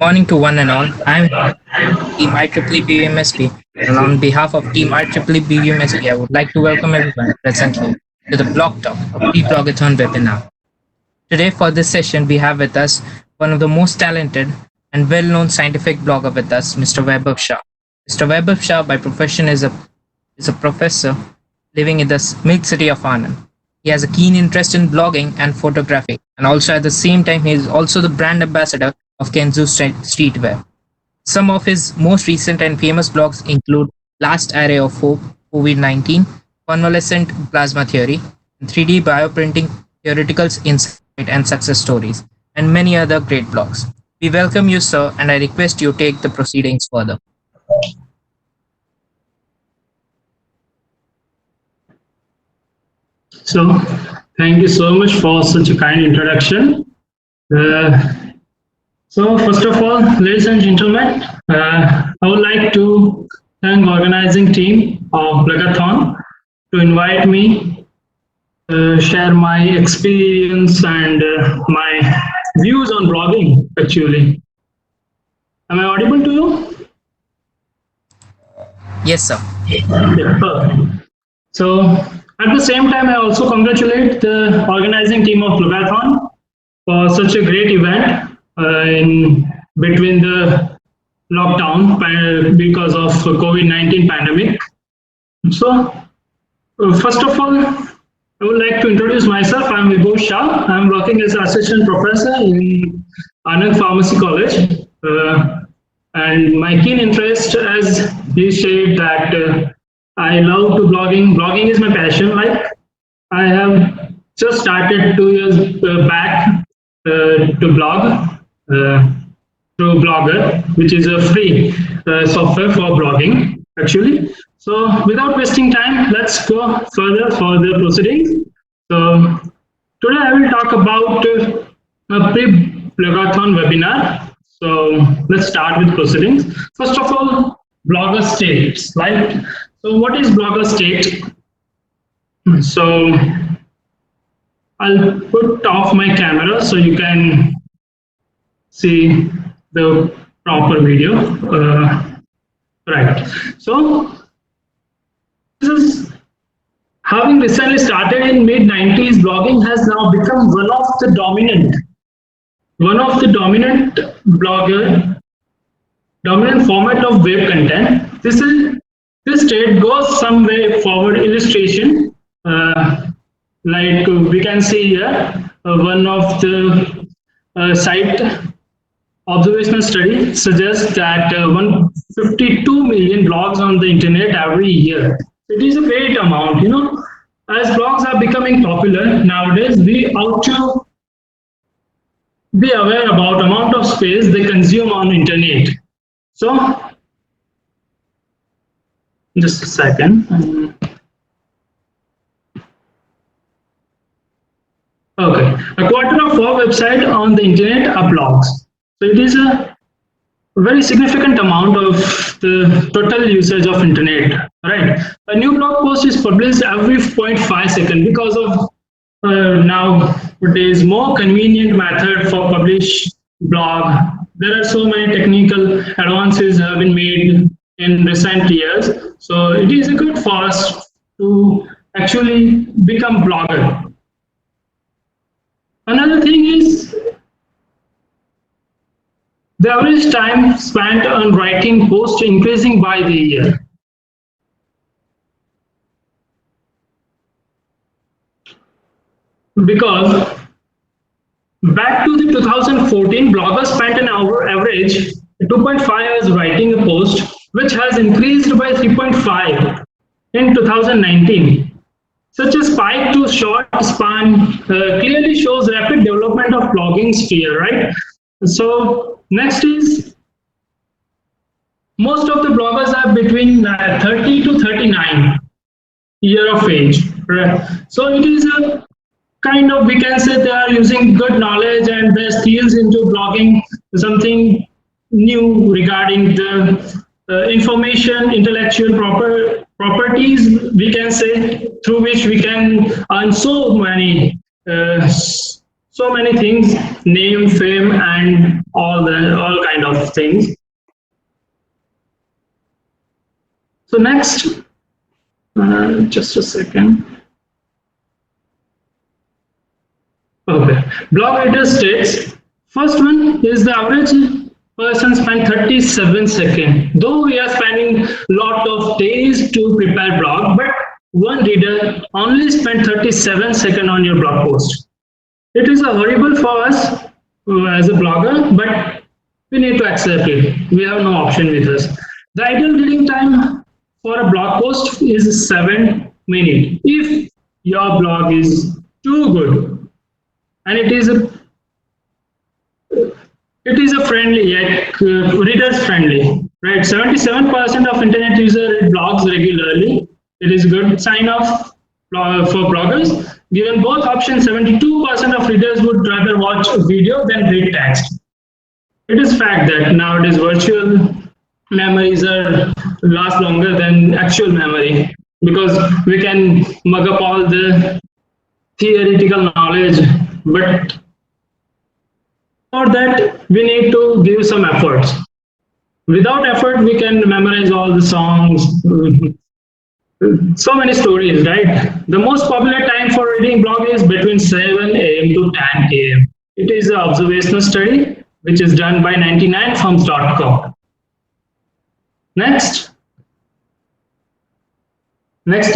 morning to one and all. I'm Team IEEE UMSP, and on behalf of Team IEEE UMSP, I would like to welcome everyone present here to the Blog Talk, a Pre-Blogathon webinar. Today, for this session, we have with us one of the most talented and well-known scientific blogger with us, Mr. Vaibhav Shah. Mr. Vaibhav Shah, by profession, is a professor living in the milk city of Anand. He has a keen interest in blogging and photography, and also at the same time, he is also the brand ambassador of Kenzo Streetwear. Some of his most recent and famous blogs include Last Array of Hope, COVID-19, Convalescent Plasma Theory, 3D Bioprinting, Theoretical Insight and Success Stories, and many other great blogs. We welcome you, sir, and I request you take the proceedings further. So, thank you so much for such a kind introduction. So, first of all, ladies and gentlemen, I would like to thank organizing team of Blogathon to invite me to share my experience and my views on blogging, actually. Am I audible to you? Yes, sir. Yeah, perfect. So, at the same time, I also congratulate the organizing team of Blogtalk for such a great event in between the lockdown because of COVID-19 pandemic. So, first of all, I would like to introduce myself. I'm Vaibhav Shah. I'm working as assistant professor in Anand Pharmacy College. And my keen interest, as he said, that I love to blogging. Blogging is my passion. Like I have just started 2 years back to blog through Blogger, which is a free software for blogging, actually. So without wasting time, let's go further for the proceedings. So today I will talk about a pre-blogathon webinar. So let's start with proceedings. First of all, blogger states. So what is blogger state? So I'll put off my camera so you can see the proper video. Right. So this is having recently started in mid-90s. Blogging has now become one of the dominant format of web content. This state goes some way forward illustration. Like we can see here, one of the site observational study suggests that 152 million blogs on the internet every year. It is a great amount, you know. As blogs are becoming popular nowadays, we ought to be aware about amount of space they consume on internet. So, just a second. Okay, a quarter of all websites on the internet are blogs. So it is a very significant amount of the total usage of internet, right? A new blog post is published every 0.5 seconds because of nowadays more convenient method for publish blog. There are so many technical advances have been made in recent years. So it is good for us to actually become blogger. Another thing is the average time spent on writing posts increasing by the year. Because back to the 2014, bloggers spent an average 2.5 hours writing a post, which has increased by 3.5 in 2019. Such a spike to short span clearly shows rapid development of blogging sphere, right? So next is most of the bloggers are between 30 to 39 year of age. Right? So it is a kind of, we can say they are using good knowledge and their skills into blogging something new regarding the information, intellectual properties, we can say, through which we can earn so so many things, name, fame, and all kind of things. So next, just a second. Okay. Blog writer states, first one is the average person spend 37 seconds. Though we are spending lot of days to prepare blog, but one reader only spent 37 seconds on your blog post. It is horrible for us as a blogger, but we need to accept it. We have no option with us. The ideal reading time for a blog post is 7 minutes. If your blog is too good and it is a friendly, yet readers friendly, right? 77% of internet users read blogs regularly. It is a good sign of for bloggers. Given both options, 72% of readers would rather watch a video than read text. It is fact that nowadays virtual memories are last longer than actual memory because we can mug up all the theoretical knowledge, but for that we need to give some efforts. Without effort, we can memorize all the songs, so many stories, right? The most popular time for reading blog is between 7 a.m. to 10 a.m. It is an observational study which is done by 99firms.com. Next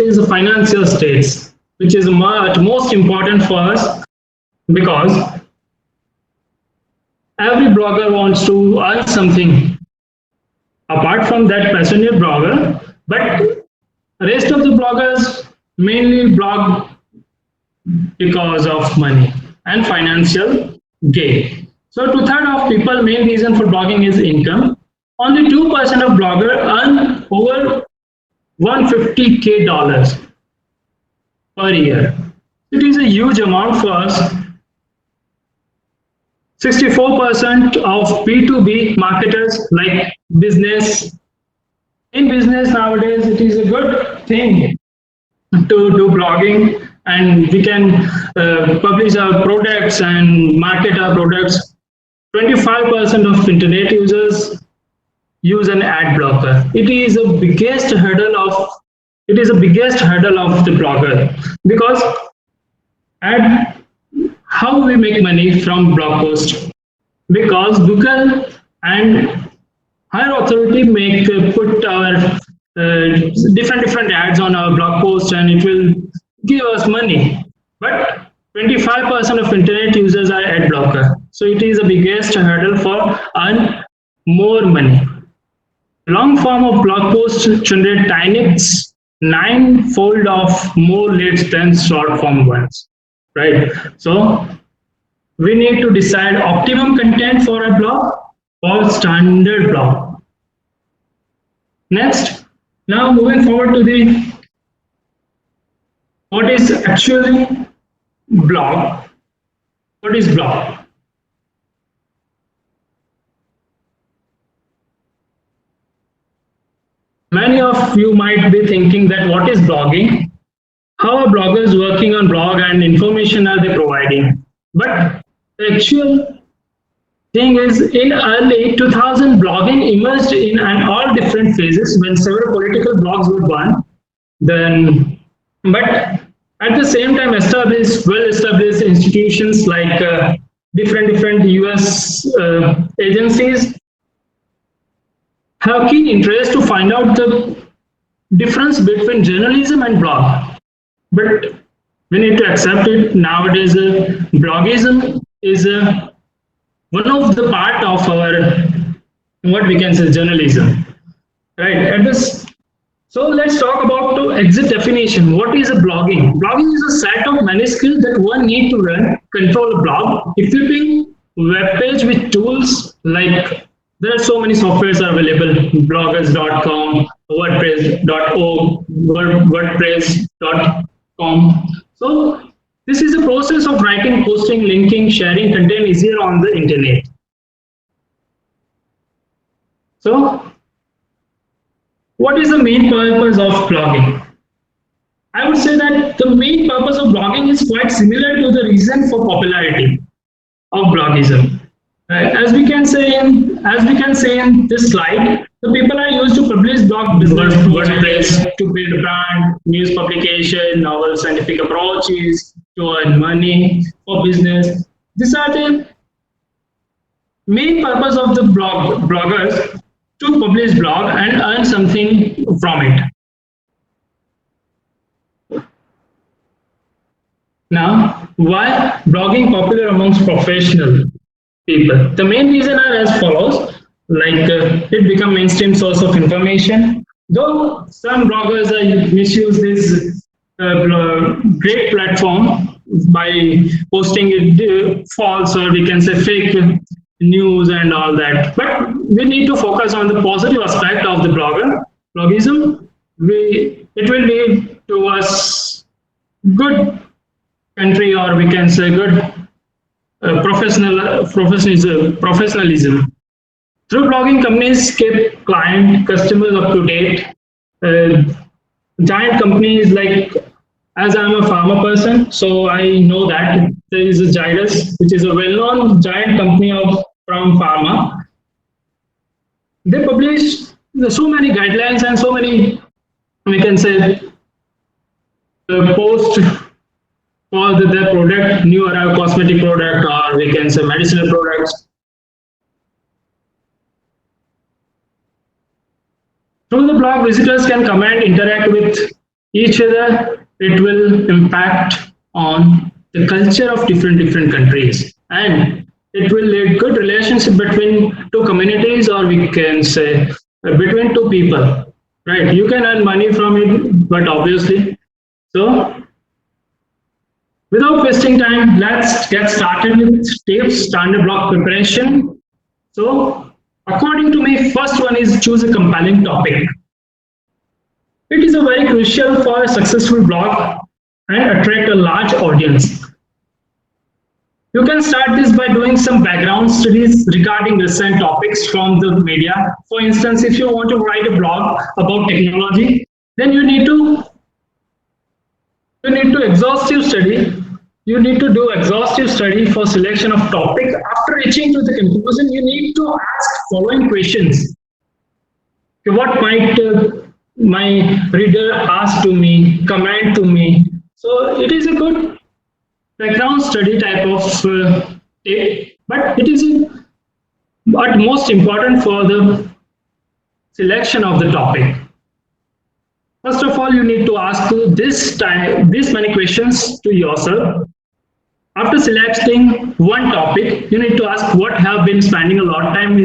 is the financial states, which is most important for us because every blogger wants to earn something apart from that passionate blogger, but rest of the bloggers mainly blog because of money and financial gain. So 2/3 of people main reason for blogging is income. Only 2% of bloggers earn over $150K per year. It is a huge amount for us. 64% of B2B marketers like business. In business nowadays, it is a good thing to do blogging, and we can publish our products and market our products. 25% of internet users use an ad blocker. It is the biggest hurdle of the blogger because how we make money from blog post, because Google and higher authority put our different ads on our blog post and it will give us money, but 25% of internet users are ad blocker, so it is the biggest hurdle for earn more money. Long form of blog posts generate 10x 9-fold of more leads than short form ones, right? So we need to decide optimum content for a blog or standard blog. Next, now moving forward to the what is actually blog. What is blog? Many of you might be thinking that what is blogging? How are bloggers working on blog and information are they providing? But the actual thing is, in early 2000, blogging emerged in all different phases when several political blogs were born. But at the same time, well-established institutions like different US agencies have keen interest to find out the difference between journalism and blog. But we need to accept it. Nowadays, blogism is one of the part of our, what we can say, journalism, right? So let's talk about the exit definition. What is a blogging? Blogging is a set of many skills that one need to run, control a blog, equipping web page with tools like, there are so many softwares are available, bloggers.com, wordpress.org, wordpress.com. So this is a process of writing, posting, linking, sharing content easier on the internet. So what is the main purpose of blogging? I would say that the main purpose of blogging is quite similar to the reason for popularity. of blogism. As we can say in this slide, the people are used to publish blog business WordPress to build brand, news publication, novel scientific approaches to earn money for business. These are the main purpose of the bloggers to publish blog and earn something from it. Now, why blogging popular amongst professional people? The main reason are as follows: it become mainstream source of information. Though some bloggers misuse this great platform by posting it false, or we can say fake news and all that. But we need to focus on the positive aspect of the blogism. It will lead to us good country, or we can say good professionalism. Through blogging, companies keep client customers up to date. Giant companies like, as I'm a pharma person, so I know that there is a Gyrus, which is a well-known giant company from pharma. They publish so many guidelines and so many, we can say, post for their product, new arrived cosmetic product, or we can say medicinal products. Through the blog, visitors can comment, interact with each other. It will impact on the culture of different countries, and it will lead good relationship between two communities, or we can say between two people. Right? You can earn money from it, but obviously, so. Without wasting time, let's get started with tips, standard blog preparation. So, according to me, first one is choose a compelling topic. It is a very crucial for a successful blog and attract a large audience. You can start this by doing some background studies regarding recent topics from the media. For instance, if you want to write a blog about technology, then you need to exhaustive study. You need to do exhaustive study for selection of topic. After reaching to the conclusion, you need to ask following questions. Okay, what might my reader ask to me, comment to me? So it is a good background study type of tip, but it is but most important for the selection of the topic. First of all, you need to ask this many questions to yourself. After selecting one topic, you need to ask what have been spending a lot of time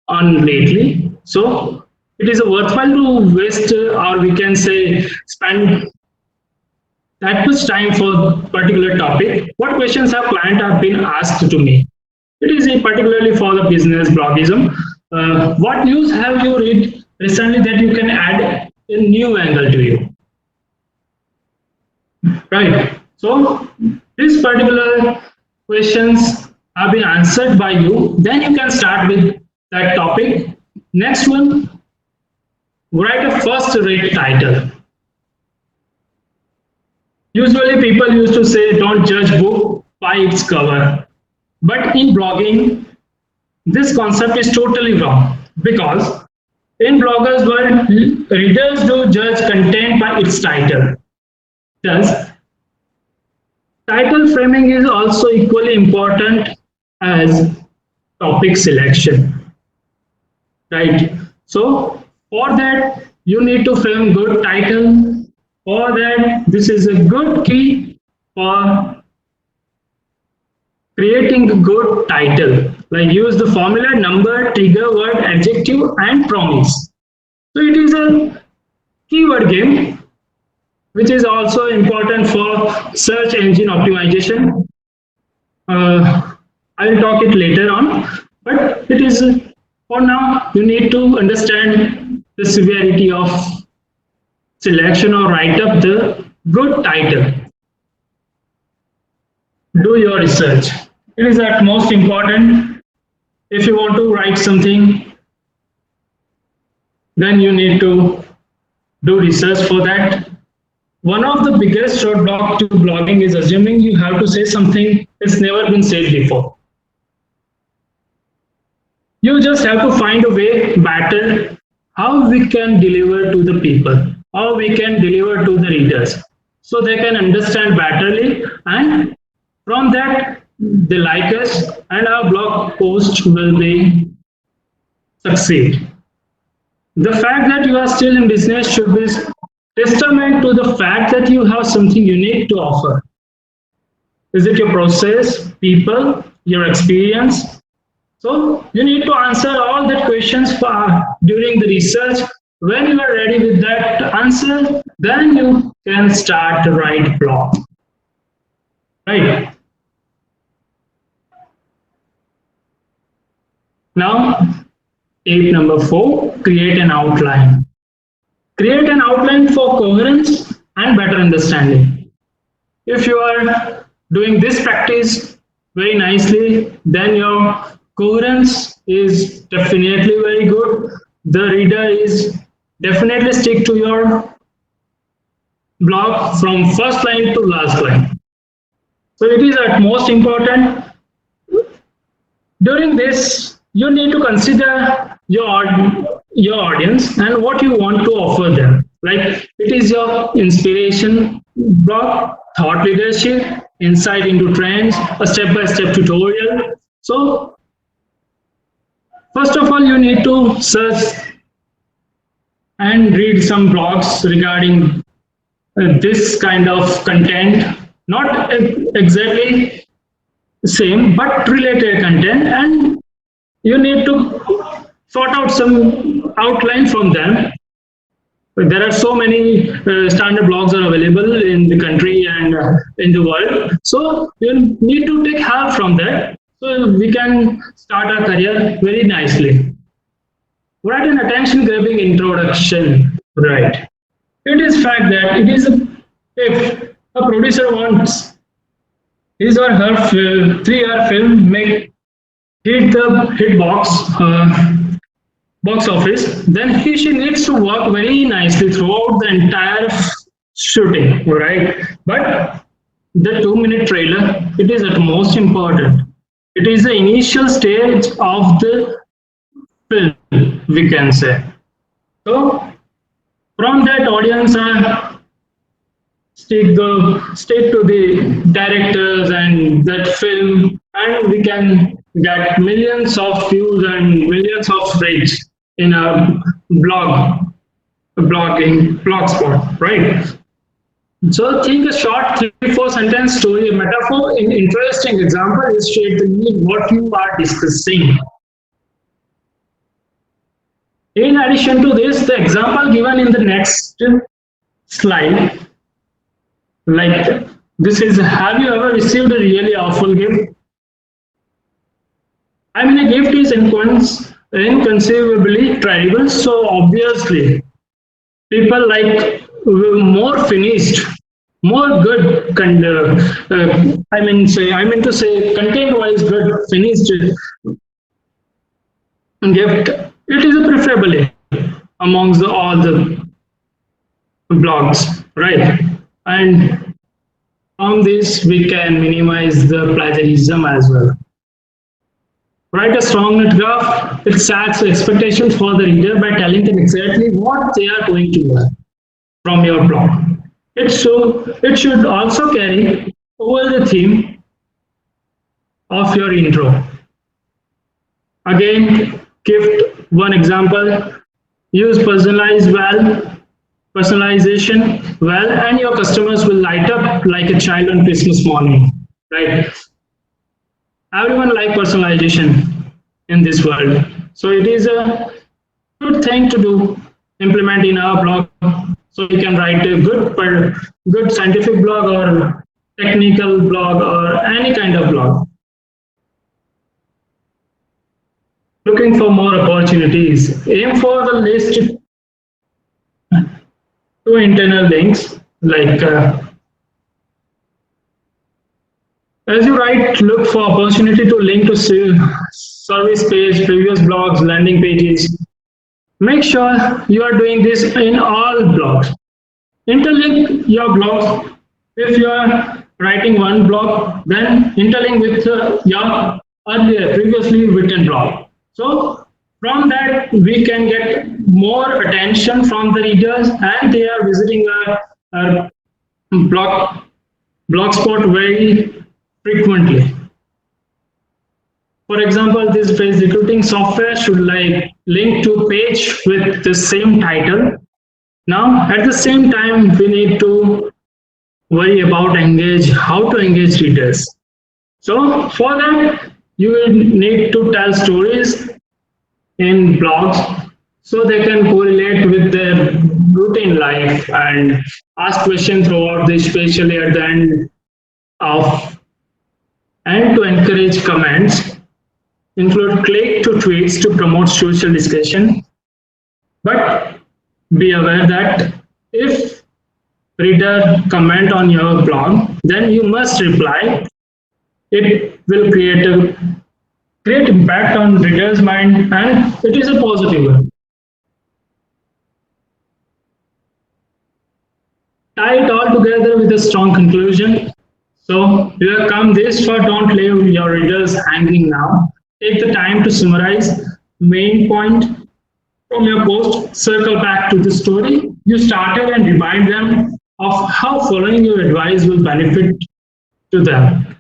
on lately. So it is worthwhile to waste, or we can say spend that much time for particular topic. What questions have client have been asked to me? It is particularly for the business blogism. What news have you read recently that you can add a new angle to you? Right. So these particular questions have been answered by you. Then you can start with that topic. Next one, write a first-rate title. Usually people used to say, don't judge book by its cover. But in blogging, this concept is totally wrong, because in bloggers' world, readers do judge content by its title. Thus, title framing is also equally important as topic selection. Right? So, for that, you need to frame good title. For that, this is a good key for creating a good title. Like use the formula, number, trigger, word, adjective, and promise. So it is a keyword game, which is also important for search engine optimization. I will talk it later on, but it is for now you need to understand the severity of selection or write up the good title. Do your research. It is at most important. If you want to write something, then you need to do research for that. One of the biggest roadblocks to blogging is assuming you have to say something that's never been said before. You just have to find a way better how we can deliver to the people, how we can deliver to the readers, so they can understand betterly, and from that they like us, and our blog post will be succeed. The fact that you are still in business should be testament to the fact that you have something unique to offer. Is it your process, people, your experience? So you need to answer all the questions during the research. When you are ready with that answer, then you can start the right blog. Right. Now, tip number 4, create an outline. Create an outline for coherence and better understanding. If you are doing this practice very nicely, then your coherence is definitely very good. The reader is definitely stick to your blog from first line to last line. So it is at most important. During this, you need to consider your audience and what you want to offer them. Like it is your inspiration blog, thought leadership, insight into trends, a step-by-step tutorial. So first of all, you need to search and read some blogs regarding this kind of content, not exactly same but related content, and you need to sort out some outline from them. There are so many standard blogs are available in the country and in the world, so you need to take help from that so we can start our career very nicely. Write an attention grabbing introduction. Right, it is fact that it is if a producer wants his or her 3-hour film make hit the hit box office, then she needs to work very nicely throughout the entire shooting, right? But the 2-minute trailer, it is at most important. It is the initial stage of the film, we can say. So from that audience, stick to the directors and that film, and we can get millions of views and millions of reach in a blog spot, right? So think a short 3-4 sentence story, a metaphor, an interesting example illustrate the meaning what you are discussing. In addition to this, the example given in the next slide, like this is, have you ever received a really awful gift? I mean, a gift is inconceivably terrible, so obviously people like more finished, more good I mean to say content wise good finished gift. It is a preferably amongst all the blogs, right? And from this we can minimize the plagiarism as well. Write a strong net graph. It sets expectations for the reader by telling them exactly what they are going to learn from your blog. It should also carry over the theme of your intro. Again, give one example. Use personalization well, and your customers will light up like a child on Christmas morning, right? Everyone like personalization in this world, so it is a good thing to do, implement in our blog, so you can write a good scientific blog or technical blog or any kind of blog. Looking for more opportunities, aim for the list to internal links, like as you write, look for opportunity to link to service page, previous blogs, landing pages. Make sure you are doing this in all blogs. Interlink your blogs. If you are writing one blog, then interlink with your earlier, previously written blog. So from that, we can get more attention from the readers, and they are visiting our blog blogspot very frequently. For example, this phrase recruiting software should like link to page with the same title. Now, at the same time, we need to worry about how to engage readers. So for that, you will need to tell stories in blogs so they can correlate with their routine life and ask questions throughout this, especially at the end of, and to encourage comments, include click to tweets to promote social discussion. But be aware that if reader comment on your blog, then you must reply. It will create a great impact on reader's mind, and it is a positive one. Tie it all together with a strong conclusion. So you have come this far, don't leave your readers hanging now. Take the time to summarize main point from your post, circle back to the story you started and remind them of how following your advice will benefit to them.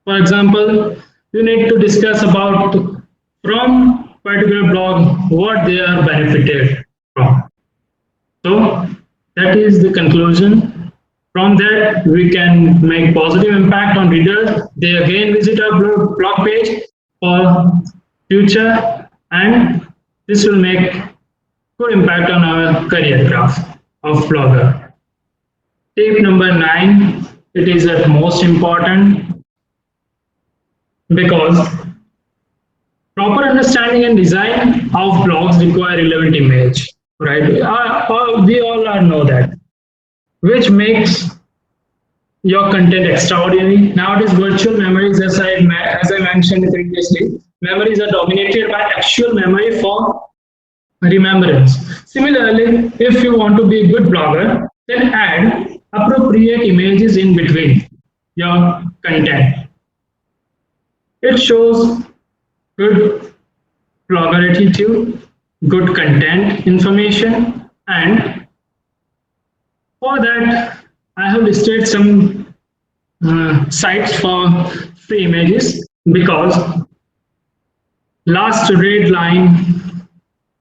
For example, you need to discuss about from particular blog what they are benefited from. So that is the conclusion. From that, we can make positive impact on readers. They again visit our blog page for future, and this will make good impact on our career graph of blogger. Tip number 9, it is the most important because proper understanding and design of blogs require relevant image, right? We all know that, which makes your content extraordinary. Nowadays, virtual memories, as I mentioned previously, memories are dominated by actual memory for remembrance. Similarly, if you want to be a good blogger, then add appropriate images in between your content. It shows good blogger attitude, good content information, and for that, I have listed some sites for free images because last red line,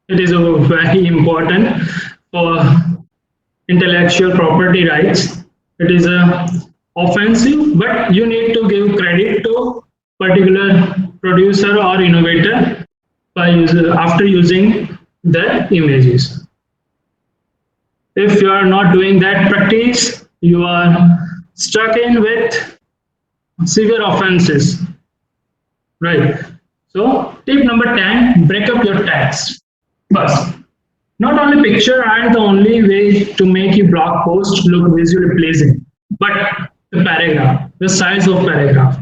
it is very important for intellectual property rights. It is offensive, but you need to give credit to particular producer or innovator after using the images. If you are not doing that practice, you are stuck in with severe offenses, right? So tip number 10, break up your text. But not only picture aren't the only way to make your blog post look visually pleasing, but the paragraph, the size of paragraph.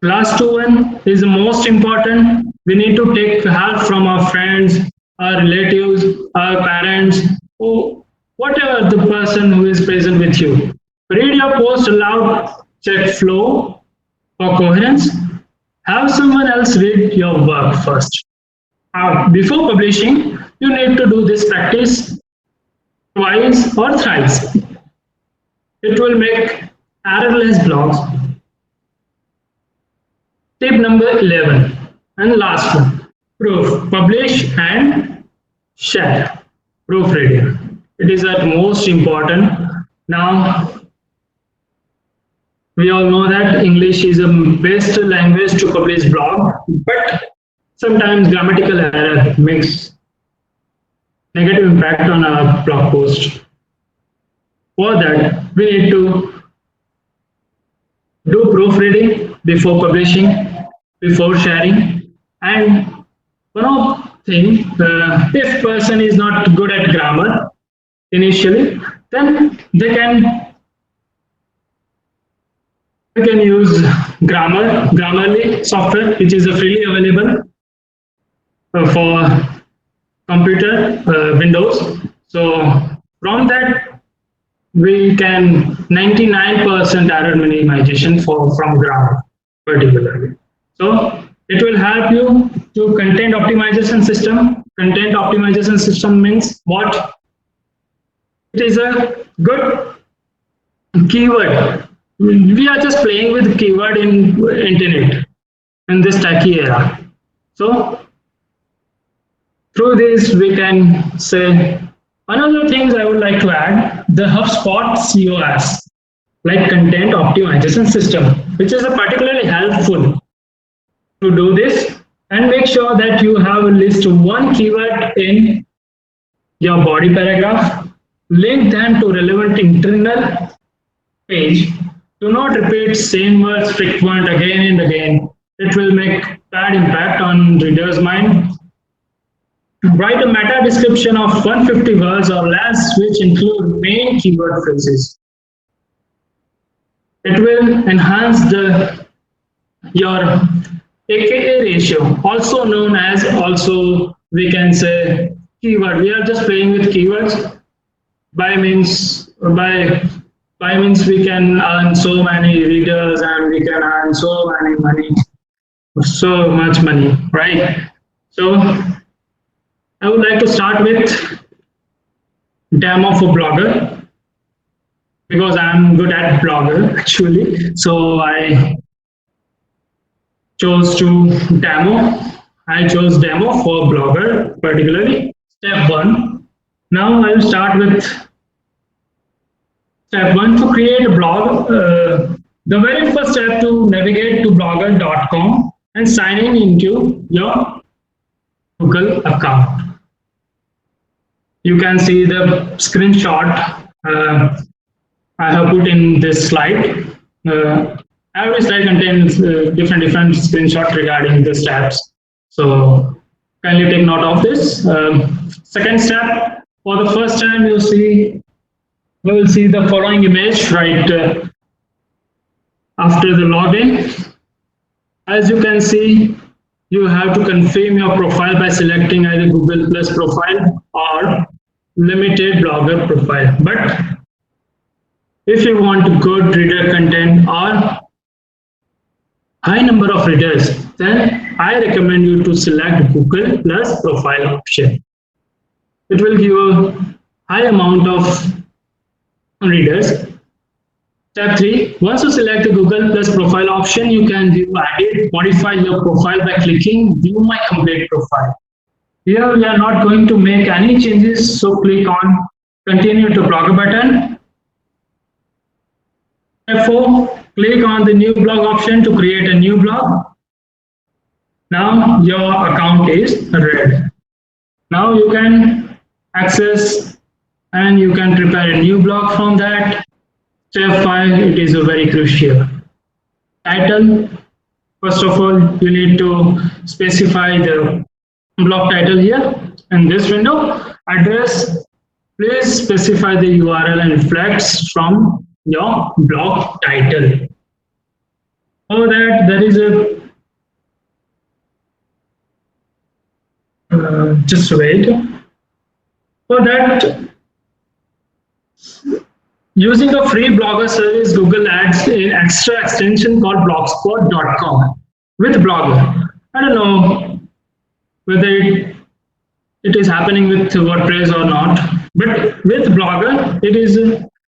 Last one is the most important. We need to take help from our friends, our relatives, our parents, or whatever the person who is present with you. Read your post aloud, check flow for coherence. Have someone else read your work first. Before publishing, you need to do this practice twice or thrice. It will make errorless blogs. Tip number 11 and last one, proof, publish and share, proofreading. It is the most important. Now, we all know that English is the best language to publish blog, but sometimes grammatical error makes negative impact on our blog post. For that, we need to do proofreading before publishing, before sharing, and one of thing, if person is not good at grammar initially, then they can use Grammarly software, which is freely available for computer Windows. So from that, we can 99% error minimization from grammar particularly. So it will help you to content optimization system. Content optimization system means what? It is a good keyword. We are just playing with keyword in internet in this techie era. So through this we can say another things I would like to add the HubSpot COS like content optimization system, which is a particularly helpful to do this and make sure that you have at least one keyword in your body paragraph, link them to relevant internal page. Do not repeat same words frequent again and again. It will make bad impact on reader's mind. Write a meta description of 150 words or less, which include main keyword phrases. It will enhance the your AKA ratio, also known as also we can say keyword. We are just playing with keywords. By means we can earn so many readers and we can earn so many money, so much money, right? So I would like to start with demo for blogger because I'm good at blogger actually. So I chose to demo. I chose demo for blogger particularly. Step one. Now I will start with step one to create a blog. The very first step to navigate to blogger.com and sign in into your Google account. You can see the screenshot I have put in this slide. Every slide contains different screenshots regarding the steps. So kindly take note of this. Second step, for the first time you will see the following image right after the login. As you can see, you have to confirm your profile by selecting either Google Plus profile or limited blogger profile. But if you want good reader content or high number of readers, then I recommend you to select Google Plus profile option. It will give a high amount of readers. Step 3, once you select the Google Plus profile option, you can view, edit, modify your profile by clicking View My Complete Profile. Here we are not going to make any changes, so click on Continue to Blogger button. Step 4, click on the New Blog option to create a new blog. Now your account is red. Now you can access and you can prepare a new blog from that. Step 5, it is a very crucial. Title. First of all, you need to specify the blog title here in this window. Address. Please specify the URL and reflects from your blog title. For that, there is a just wait. For that, using a free blogger service, Google adds an extra extension called blogspot.com with Blogger. I don't know whether it is happening with WordPress or not, but with Blogger, it is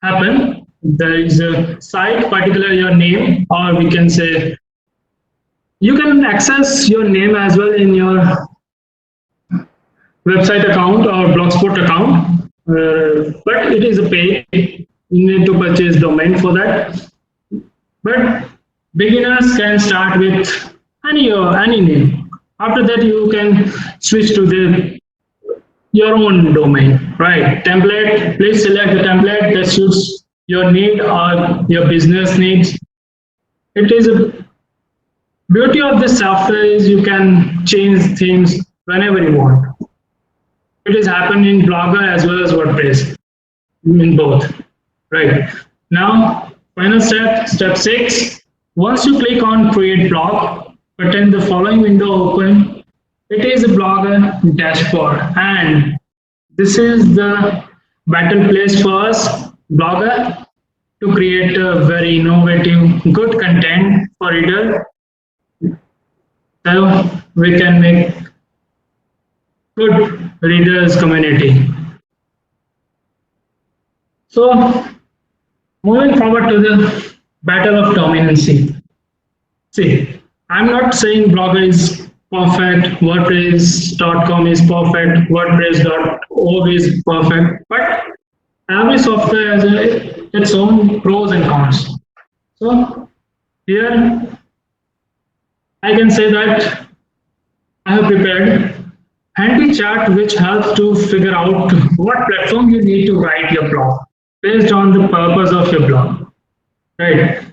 happen. There is a site, particular your name, or we can say you can access your name as well in your website account or blogspot account, but it is a pay. You need to purchase domain for that. But beginners can start with any name. After that, you can switch to your own domain, right? Template. Please select the template that suits your need or your business needs. It is a beauty of this software is you can change things whenever you want. It is happening in Blogger as well as WordPress, in both. Right. Now, final step, step 6. Once you click on Create Blog button, the following window open. It is a Blogger dashboard, and this is the better place for us, Blogger, to create a very innovative, good content for reader. so we can make good readers community. So moving forward to the battle of dominancy. See, I'm not saying Blogger is perfect, WordPress.com is perfect, WordPress.org is perfect, but every software has its own pros and cons. So here I can say that I have prepared handy chart which helps to figure out what platform you need to write your blog based on the purpose of your blog. Right.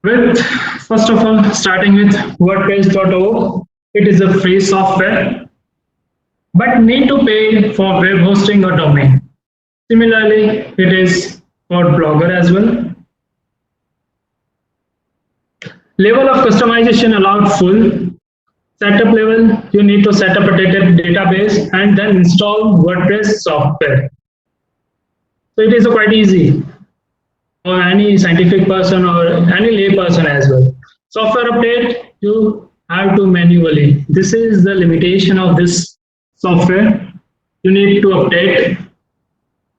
With first of all, starting with WordPress.org, it is a free software, but need to pay for web hosting or domain. Similarly, it is for Blogger as well. Level of customization allowed full. Setup level, you need to set up a database and then install WordPress software. So it is quite easy for any scientific person or any lay person as well. Software update, you have to manually. This is the limitation of this software. You need to update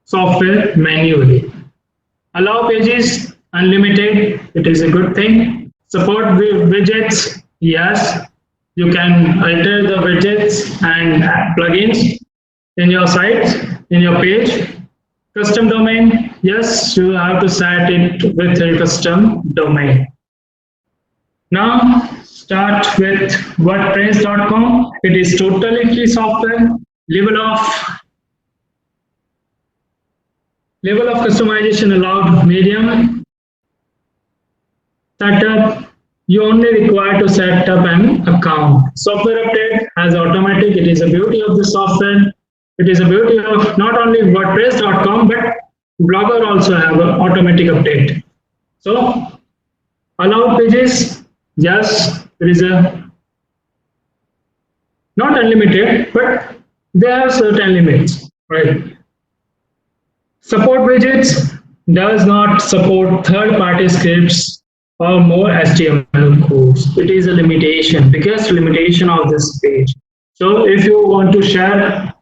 software manually. Allow pages unlimited, it is a good thing. Support widgets, yes. You can alter the widgets and plugins in your site, in your page. Custom domain, yes, you have to set it with a custom domain. Now start with WordPress.com. It is totally free software. Level of customization allowed medium. Setup, you only require to set up an account. Software update as automatic. It is a beauty of the software. It is a beauty of not only WordPress.com, but Blogger also have an automatic update. So allow pages, yes, there is a not unlimited, but they have certain limits, right? Support widgets does not support third-party scripts or more HTML codes. It is a limitation, biggest limitation of this page. So if you want to share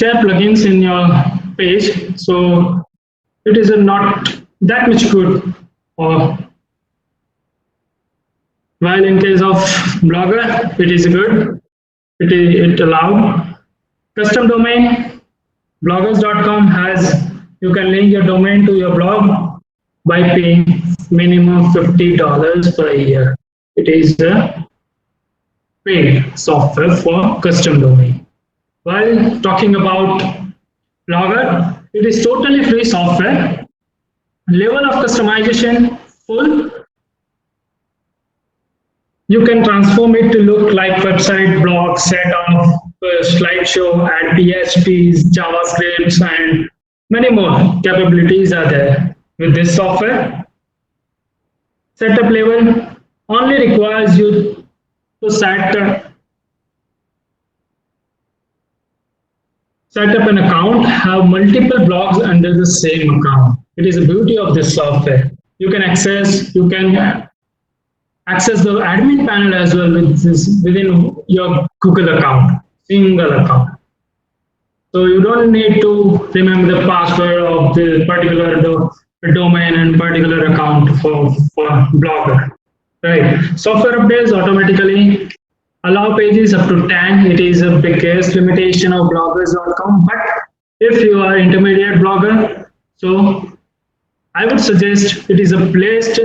plugins in your page, so it is not that much good. Or while in case of Blogger, it is good. It allowed custom domain. Bloggers.com has, you can link your domain to your blog by paying minimum $50 per year. It is a paid software for custom domain. While talking about Blogger, it is totally free software. Level of customization full. You can transform it to look like website, blog, set up, slideshow, add PHPs, JavaScripts, and many more capabilities are there with this software. Setup level only requires you to set up an account, have multiple blogs under the same account. It is the beauty of this software. You can access the admin panel as well within your Google account, single account. So you don't need to remember the password of the particular domain and particular account for Blogger. Right. Software updates automatically. Allow pages up to 10. It is the biggest limitation of bloggers.com. But if you are intermediate blogger, so I would suggest it is a placed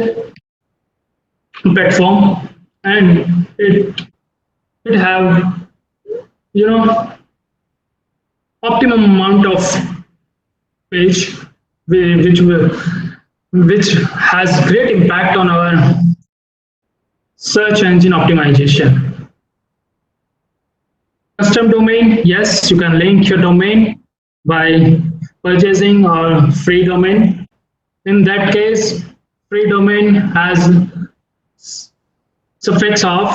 platform, and it have optimum amount of page which has great impact on our search engine optimization. Custom domain, yes, you can link your domain by purchasing or free domain. In that case, free domain has suffix of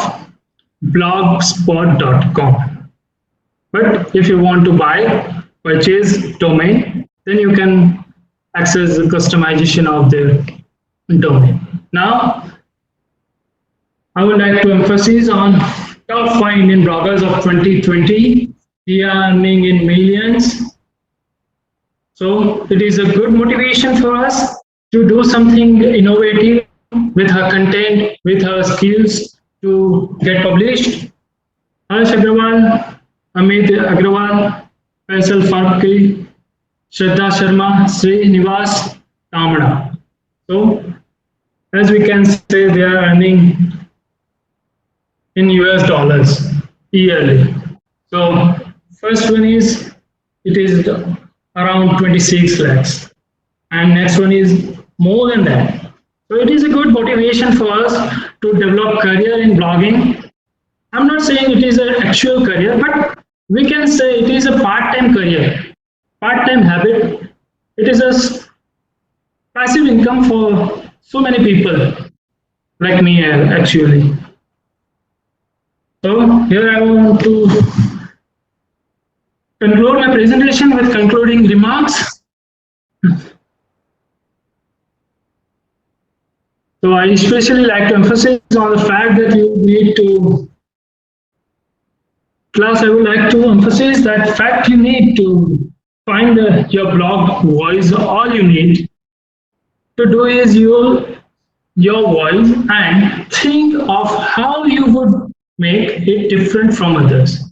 blogspot.com. But if you want to purchase domain, then you can access the customization of the domain. Now, I would like to emphasize on top 5 Indian bloggers of 2020. They are earning in millions. So it is a good motivation for us to do something innovative with her content, with her skills to get published. Harsh Agrawal, Amit Agrawal, Faisal Farki, Shraddha Sharma, Srinivas Kamra. So, as we can say, they are earning in US dollars yearly. So, first one is it is around 26 lakhs, and next one is more than that. So, it is a good motivation for us to develop career in blogging. I'm not saying it is an actual career, but we can say it is a part-time career, part-time habit. It is a passive income for so many people like me actually. So here I want to conclude my presentation with concluding remarks. So I especially like to emphasize on the fact that you need to class. I would like to emphasize that fact you need to find your blog voice. All you need to do is your voice and think of how you would make it different from others.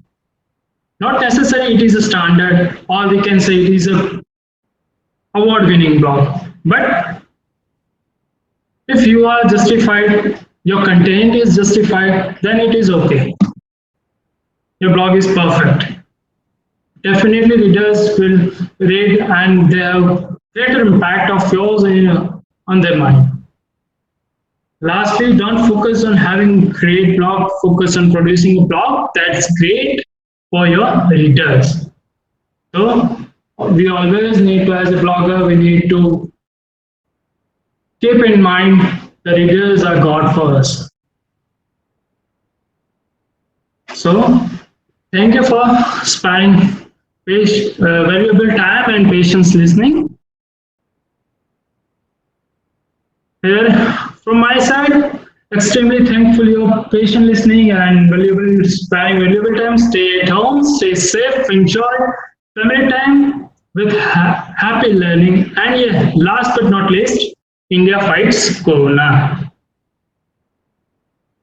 Not necessarily it is a standard, or we can say it is a award-winning blog. But if you are justified, your content is justified, then it is okay. Your blog is perfect. Definitely readers will read and they have greater impact of yours on their mind. Lastly, don't focus on having great blog, focus on producing a blog that's great for your readers. So we always need to, as a blogger, we need to keep in mind the readers are God for us. So thank you for sparing valuable time and patience listening. Here, from my side, extremely thankful your patient listening and sparing valuable time. Stay at home, stay safe, enjoy family time with happy learning. And yeah, last but not least, India fights Corona.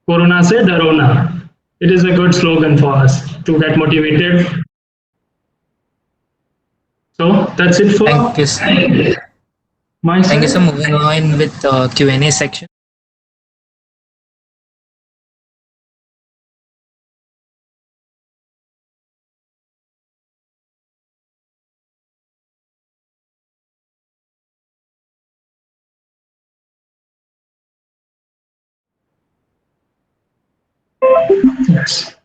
Corona se daro na. It is a good slogan for us to get motivated. So that's it for Thank you. my Thank you. So side. moving on with the Q&A section. Yes.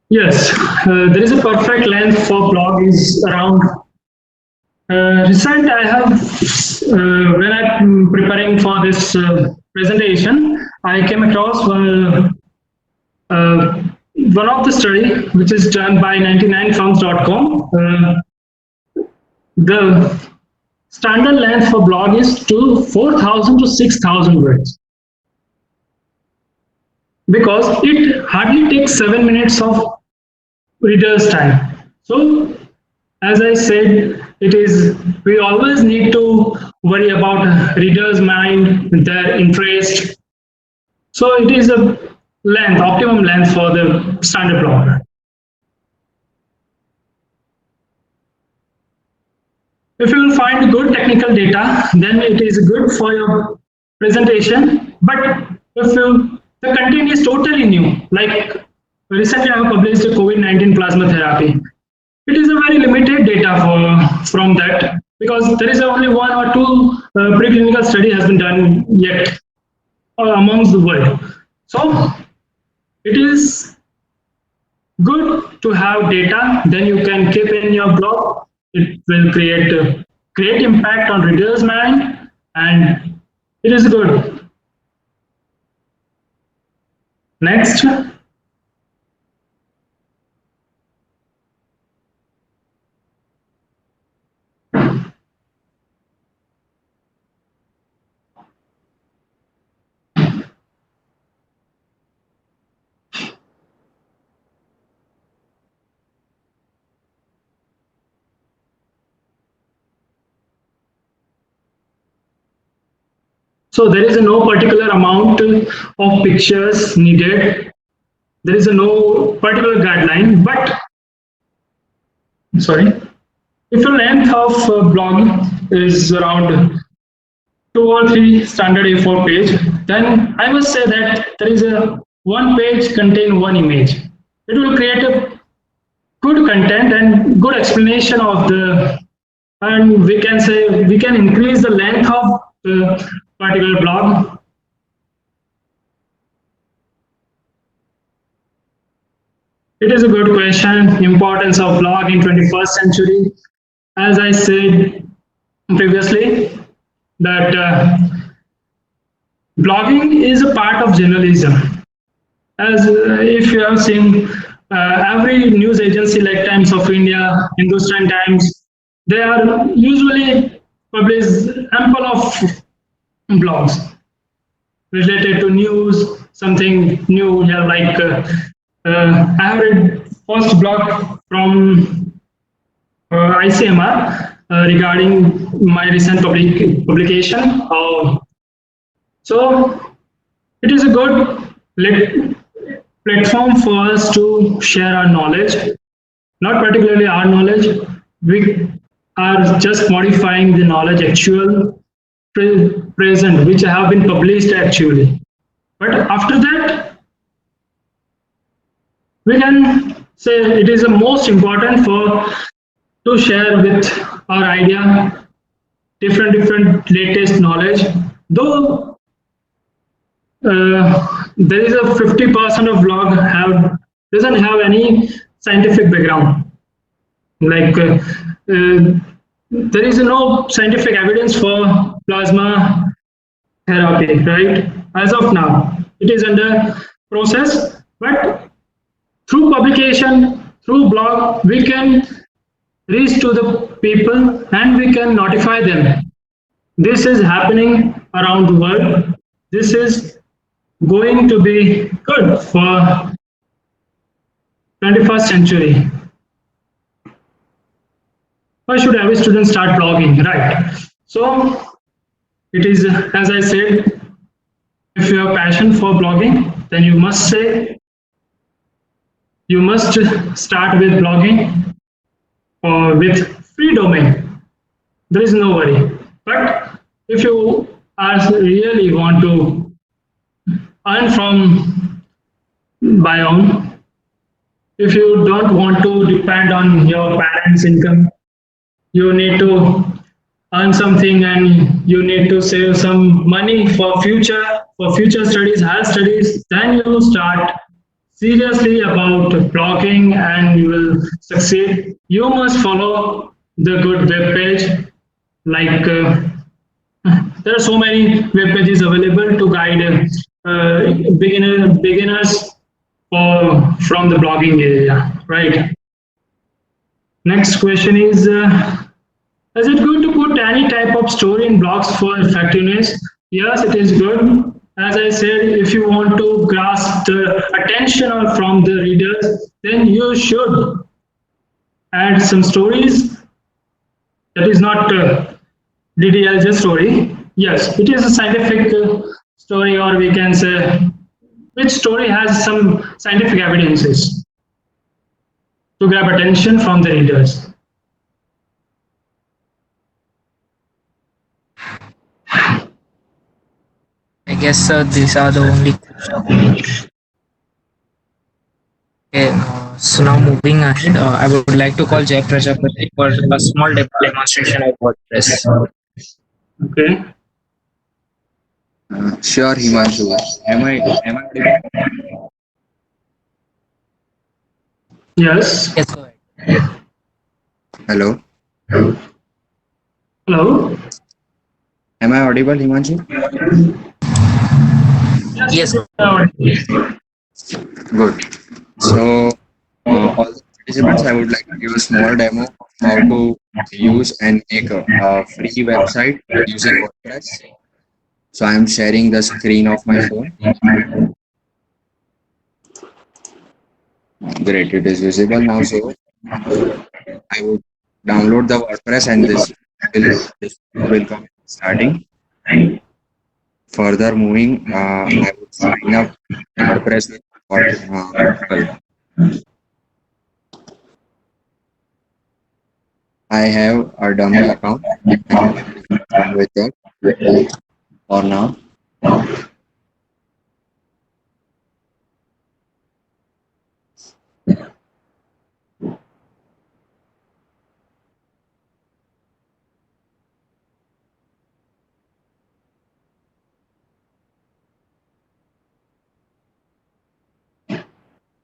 Yes, there is a perfect length for blog is around. Recent, I have when I'm preparing for this presentation, I came across one of the study which is done by 99firms.com. The standard length for blog is to 4,000 to 6,000 words because it hardly takes 7 minutes of reader's time. So, as I said, it is we always need to worry about reader's mind, their interest. So it is a length, optimum length for the standard blog. If you will find good technical data, then it is good for your presentation. But if the content is totally new, like recently I have published a COVID-19 plasma therapy. It is a very limited data from that because there is only one or two preclinical study has been done yet amongst the world. So it is good to have data, then you can keep in your blog. It will create a great impact on readers' mind and it is good. Next. So there is no particular amount of pictures needed. There is no particular guideline, but sorry, if the length of blog is around 2 or 3 standard A4 page, then I must say that there is a one page contain one image. It will create a good content and good explanation of the, and we can say we can increase the length of the particular blog. It is a good question. Importance of blog in 21st century. As I said previously, that blogging is a part of journalism. As if you have seen every news agency like Times of India, Hindustan Times, they are usually publish ample of blogs related to news, something new here, like I have read first blog from ICMR regarding my recent publication. So it is a good platform for us to share our knowledge, not particularly our knowledge. We are just modifying the knowledge actual present, which have been published actually. But after that, we can say it is the most important for to share with our idea different latest knowledge. Though there is a 50% of blog doesn't have any scientific background. Like there is no scientific evidence for plasma therapy, right? As of now, it is under process, but through publication, through blog, we can reach to the people and we can notify them. This is happening around the world. This is going to be good for 21st century. Why should every student start blogging, right? So it is, as I said, if you have passion for blogging, then you must start with blogging or with free domain. There is no worry. But if you really want to earn from by own, if you don't want to depend on your parents' income, you need to earn something and you need to save some money for future studies, higher studies, then you start seriously about blogging and you will succeed. You must follow the good web page. Like there are so many web pages available to guide beginners from the blogging area, right? Next question is it good to put any type of story in blogs for effectiveness? Yes, it is good. As I said, if you want to grasp the attention from the readers, then you should add some stories. That is not DDLJ story. Yes, it is a scientific story, or we can say which story has some scientific evidences to grab attention from the readers. I guess these are the only questions. Okay, so now moving ahead, I would like to call Jay Prajapati for a small demonstration of WordPress. Okay. Sure, Himanshu. Am I audible? Yes. Yes, go ahead. Hello. Hello. Am I audible, Himanshu? Yes, go ahead. Good. So, all the participants, I would like to give a small demo of how to use and make a free website using WordPress. So, I am sharing the screen of my phone. Great, it is visible now. So, I would download the WordPress, and this will come starting. Further moving, I would sign up WordPress with Google. I have a dummy account. I'm going to continue with that for now.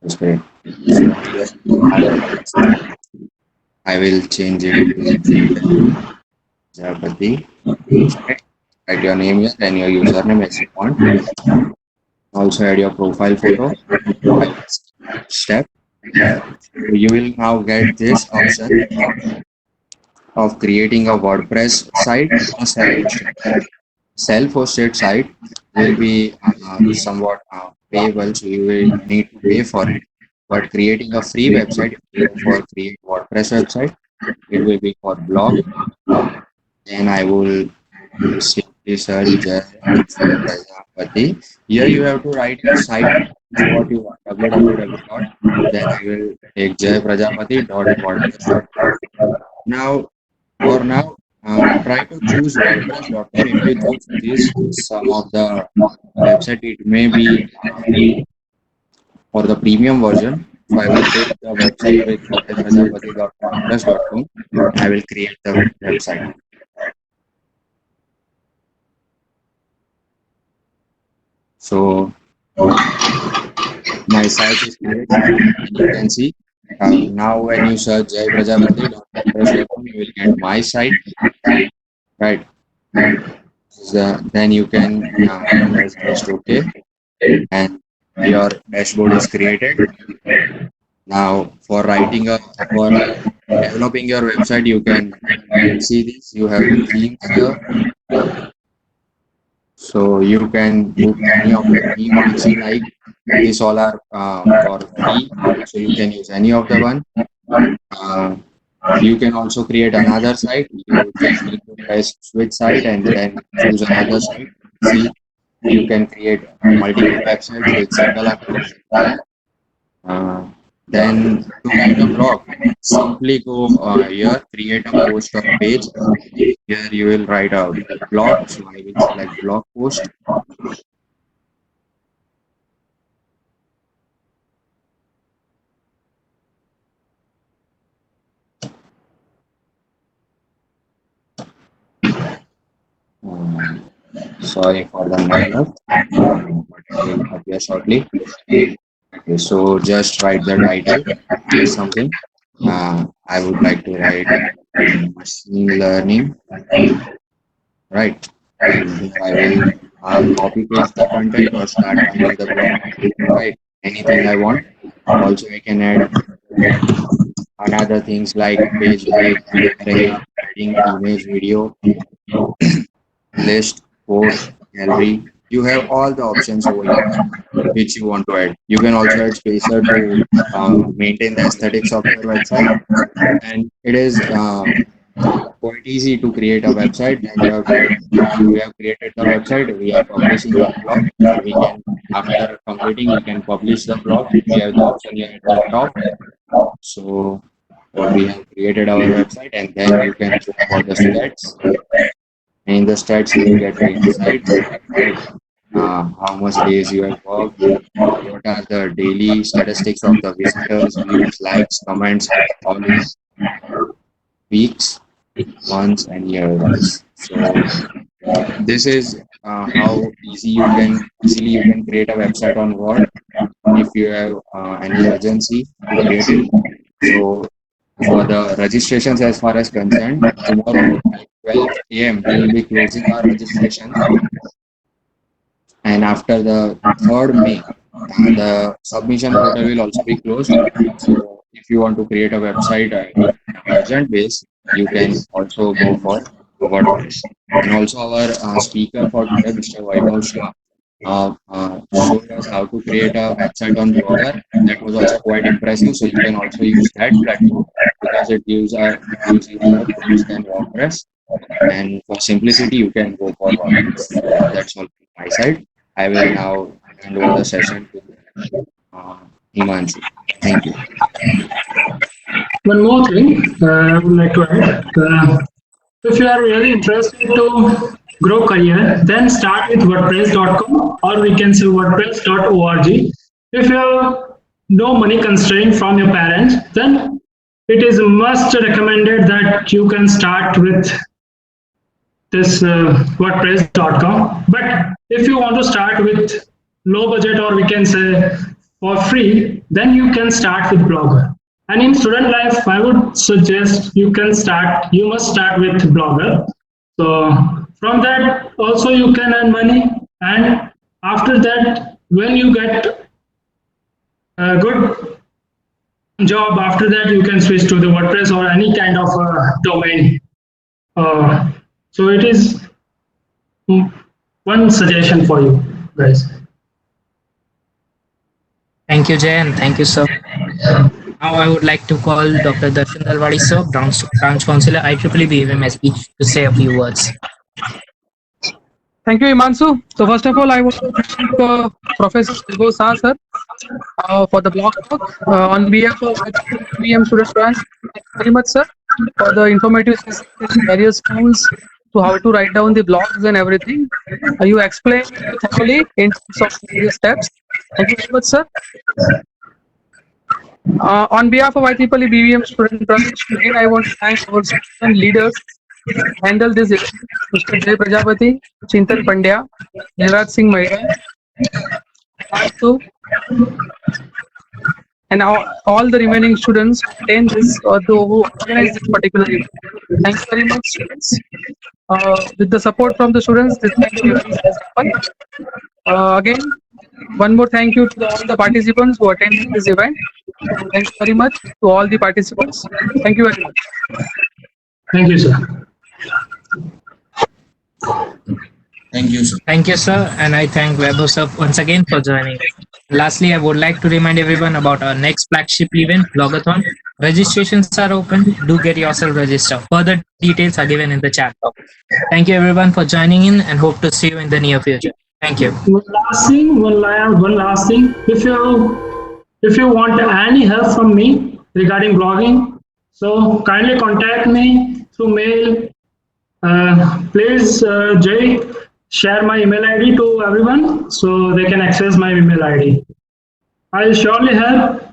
That's great. So here I have a website. I will change it to Prajapati. Okay. Write your name here and your username as you want. Also add your profile photo. I will skip step. So you will now get this option of creating a WordPress site on a self-hosted. Self-hosted site will be somewhat payable, so you will need to pay for it. But creating a free website, if you go for create WordPress website, it will be for blog. Then I will simply search Jai Prajapati. Here you have to write your site name, what you want, www dot. Then I will take jaiprajapati.wordpress.com. Now, for now, try to choose WordPress.com. If you choose this, some of the website, it may be for the premium version. So I will take the website with jaiprajapati.wordpress.com. I will create the website. So my site is created, and you can see now when you search jaiprajapati.wordpress.com, you will get my site, right? Then you can press just OK, and your dashboard is created. Now, for developing your website, you can see this. You have themes here, so you can book any of the theme which you like. These all are for free, so you can use any of the one. Uh, you can also create another site. You just need to press switch site and then choose another site. See, you can create multiple websites with single account. Uh, then to write a blog, simply go here, create a post or page. Here you will write a blog. So I will select blog post. Um, Sorry for the network, but it will appear shortly. Okay, so just write the title, something. I would like to write machine learning, right? And here I will copy paste the content or start a new the blog, right? Anything I want. Also, I can add another things like page break, array, adding image, video, list, quote, gallery. You have all the options over here which you want to add. You can also add spacer to maintain the aesthetics of your website. And it is quite easy to create a website. Then we have created the website. We are publishing the blog. We can, after completing, we can publish the blog. We have the option here at the top. So we have created our website, and then you can go for the stats. In the stats, you will get the insights, right? How much days you have worked, what are the daily statistics of the visitors, views, likes, comments, all in weeks, months, and years. So this is how easily you can create a website on Word. If you have any urgency to create it. So for the registrations, as far as concerned, tomorrow at 12 a.m. we will be closing our registration, and after the 3rd May The submission portal will also be closed. So if you want to create a website in an urgent base, you can also go for WordPress. And also our speaker for today, Mr. Vaibhav Shah, showed us how to create a website on Blogger. That was also quite impressive. So you can also use that platform because it gives you more tools than WordPress. And for simplicity, you can go for WordPress. That's all from my side. I will now hand over the session to uh, Himanshu. Thank you. One more thing I would like to add. If you are really interested to grow career, then start with WordPress.com or we can say WordPress.org. If you have no money constraint from your parents, then it is must recommended that you can start with this WordPress.com. But if you want to start with low budget or we can say for free, then you can start with Blogger. And in student life, I would suggest you must start with Blogger. So from that also you can earn money. And after that, when you get a good job, after that you can switch to the WordPress or any kind of domain. So it is one suggestion for you guys. Thank you, Jay, and thank you, sir. Now I would like to call Dr. Darshan Dalwadi, sir, branch counselor, IEEE BMSP, to say a few words. Thank you, Himanshu. So first of all, I want to thank Professor Vaibhav Shah, sir, for the blog talk. On behalf of PM Student Branch, thank you very much, sir, for the informative session in various tools to how to write down the blogs and everything. You explained thoroughly in terms of various steps. Thank you very much, sir. On behalf of IEEE BVM Student Branch, again I want to thank our student leaders who handle this event, Mr. Jay Prajapati, Chintan Pandya, Niraj Singh Maida, and all the remaining students who attend this or who organize this particular event. Thank you very much, students. With the support from the students, this kind of event has happened. Again, one more thank you to all the participants who attended this event. Thank you very much to all the participants. Thank you very much. Thank you, sir. Thank you, sir. Thank you, sir, and I thank Vaibhav sir once again for joining. Lastly, I would like to remind everyone about our next flagship event, Blogathon. Registrations are open. Do get yourself registered. Further details are given in the chat box. Thank you, everyone, for joining in, and hope to see you in the near future. Thank you. One last thing. If you want any help from me regarding blogging, so kindly contact me through mail. Please, Jay, share my email ID to everyone so they can access my email ID. I'll surely help,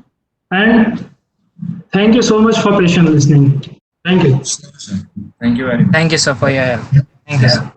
and thank you so much for patient listening. Thank you. Thank you very much. Thank you, sir, for your help. Thank you, sir.